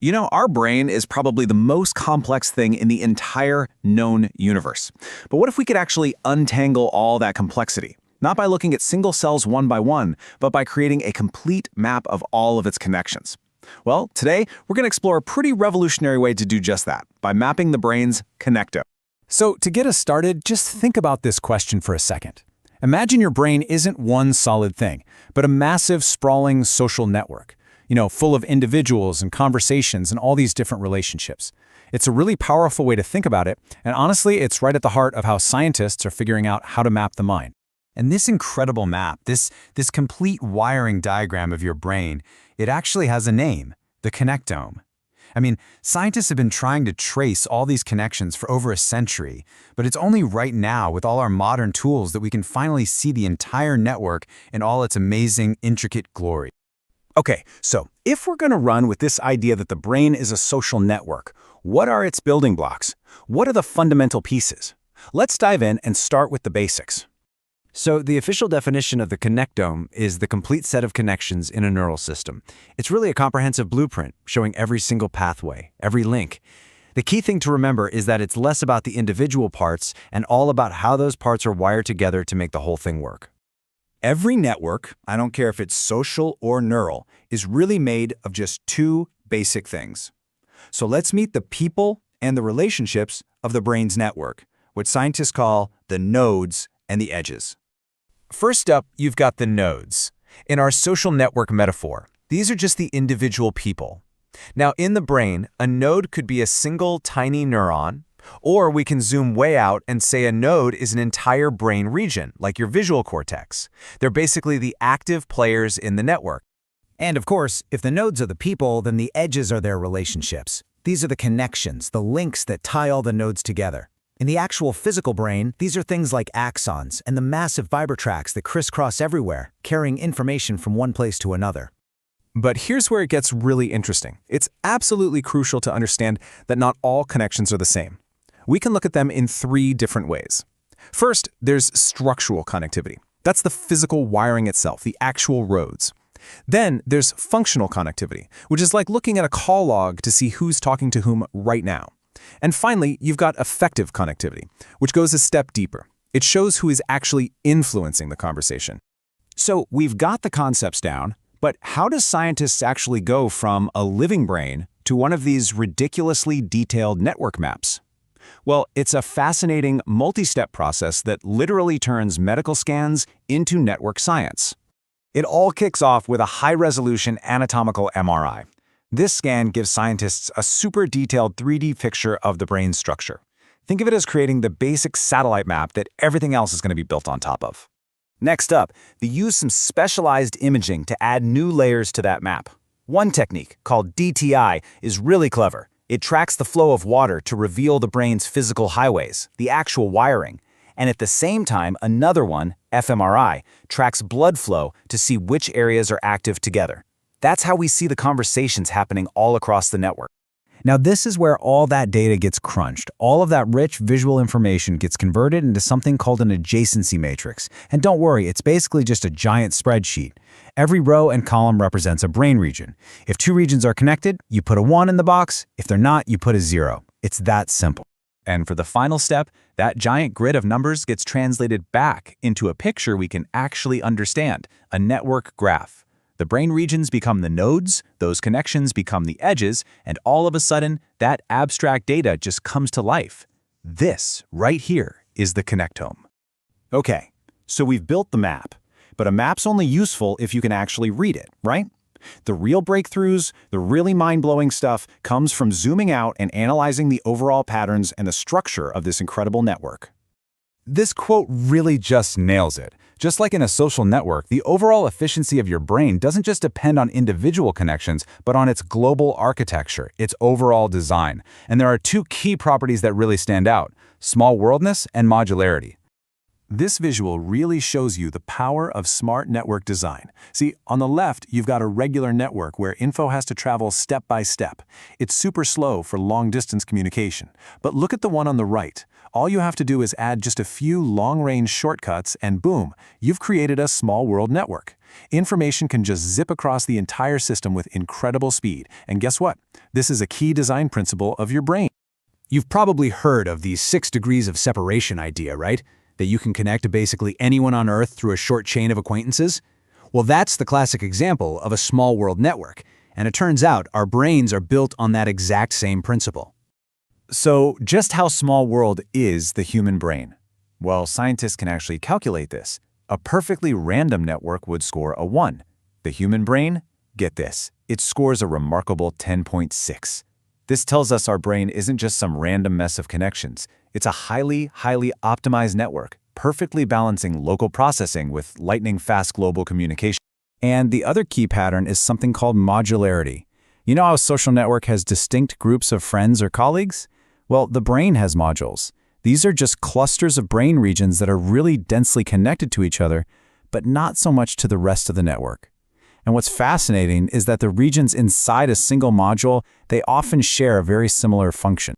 You know, our brain is probably the most complex thing in the entire known universe. But what if we could actually untangle all that complexity? Not by looking at single cells one by one, but by creating a complete map of all of its connections. Well, today, we're going to explore a pretty revolutionary way to do just that, by mapping the brain's connectome. So to get us started, just think about this question for a second. Imagine your brain isn't one solid thing, but a massive, sprawling social network, full of individuals and conversations and all these different relationships. It's a really powerful way to think about it, and honestly, it's right at the heart of how scientists are figuring out how to map the mind. And this incredible map, this complete wiring diagram of your brain, it actually has a name, the connectome. I mean, scientists have been trying to trace all these connections for over a century, but it's only right now with all our modern tools that we can finally see the entire network in all its amazing, intricate glory. Okay, so if we're going to run with this idea that the brain is a social network, what are its building blocks? What are the fundamental pieces? Let's dive in and start with the basics. So the official definition of the connectome is the complete set of connections in a neural system. It's really a comprehensive blueprint showing every single pathway, every link. The key thing to remember is that it's less about the individual parts and all about how those parts are wired together to make the whole thing work. Every network, I don't care if it's social or neural, is really made of just two basic things. So let's meet the people and the relationships of the brain's network, what scientists call the nodes and the edges. First up, you've got the nodes. In our social network metaphor, these are just the individual people. Now, in the brain, a node could be a single tiny neuron, or we can zoom way out and say a node is an entire brain region, like your visual cortex. They're basically the active players in the network. And of course, if the nodes are the people, then the edges are their relationships. These are the connections, the links that tie all the nodes together. In the actual physical brain, these are things like axons and the massive fiber tracts that crisscross everywhere, carrying information from one place to another. But here's where it gets really interesting. It's absolutely crucial to understand that not all connections are the same. We can look at them in three different ways. First, there's structural connectivity. That's the physical wiring itself, the actual roads. Then there's functional connectivity, which is like looking at a call log to see who's talking to whom right now. And finally, you've got affective connectivity, which goes a step deeper. It shows who is actually influencing the conversation. So we've got the concepts down, but how do scientists actually go from a living brain to one of these ridiculously detailed network maps? Well, it's a fascinating multi-step process that literally turns medical scans into network science. It all kicks off with a high-resolution anatomical MRI. This scan gives scientists a super detailed 3D picture of the brain's structure. Think of it as creating the basic satellite map that everything else is going to be built on top of. Next up, they use some specialized imaging to add new layers to that map. One technique, called DTI, is really clever. It tracks the flow of water to reveal the brain's physical highways, the actual wiring. And at the same time, another one, fMRI, tracks blood flow to see which areas are active together. That's how we see the conversations happening all across the network. Now this is where all that data gets crunched. All of that rich visual information gets converted into something called an adjacency matrix. And don't worry, it's basically just a giant spreadsheet. Every row and column represents a brain region. If two regions are connected, you put a 1 in the box. If they're not, you put a 0. It's that simple. And for the final step, that giant grid of numbers gets translated back into a picture we can actually understand, a network graph. The brain regions become the nodes, those connections become the edges, and all of a sudden, that abstract data just comes to life. This, right here, is the connectome. Okay, so we've built the map, but a map's only useful if you can actually read it, right? The real breakthroughs, the really mind-blowing stuff, comes from zooming out and analyzing the overall patterns and the structure of this incredible network. This quote really just nails it. Just like in a social network, the overall efficiency of your brain doesn't just depend on individual connections, but on its global architecture, its overall design. And there are two key properties that really stand out: small worldness and modularity. This visual really shows you the power of smart network design. See, on the left, you've got a regular network where info has to travel step by step. It's super slow for long-distance communication. But look at the one on the right. All you have to do is add just a few long-range shortcuts and boom, you've created a small world network. Information can just zip across the entire system with incredible speed. And guess what? This is a key design principle of your brain. You've probably heard of the 6 degrees of separation idea, right? That you can connect to basically anyone on Earth through a short chain of acquaintances? Well, that's the classic example of a small world network. And it turns out our brains are built on that exact same principle. So, just how small world is the human brain? Well, scientists can actually calculate this. A perfectly random network would score a 1. The human brain? Get this. It scores a remarkable 10.6. This tells us our brain isn't just some random mess of connections. It's a highly optimized network, perfectly balancing local processing with lightning-fast global communication. And the other key pattern is something called modularity. You know how a social network has distinct groups of friends or colleagues? Well, the brain has modules. These are just clusters of brain regions that are really densely connected to each other, but not so much to the rest of the network. And what's fascinating is that the regions inside a single module, they often share a very similar function.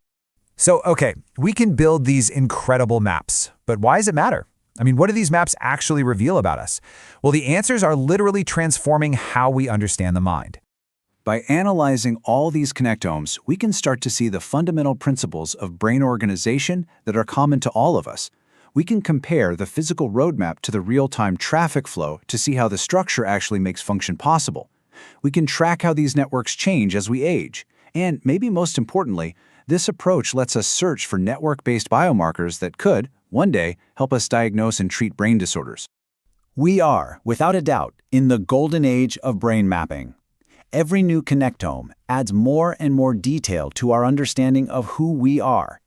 So, okay, we can build these incredible maps, but why does it matter? I mean, what do these maps actually reveal about us? Well, the answers are literally transforming how we understand the mind. By analyzing all these connectomes, we can start to see the fundamental principles of brain organization that are common to all of us. We can compare the physical roadmap to the real-time traffic flow to see how the structure actually makes function possible. We can track how these networks change as we age. And maybe most importantly, this approach lets us search for network-based biomarkers that could, one day, help us diagnose and treat brain disorders. We are, without a doubt, in the golden age of brain mapping. Every new connectome adds more and more detail to our understanding of who we are.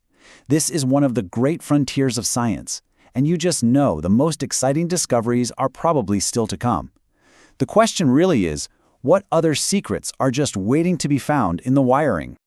This is one of the great frontiers of science, and you just know the most exciting discoveries are probably still to come. The question really is, what other secrets are just waiting to be found in the wiring?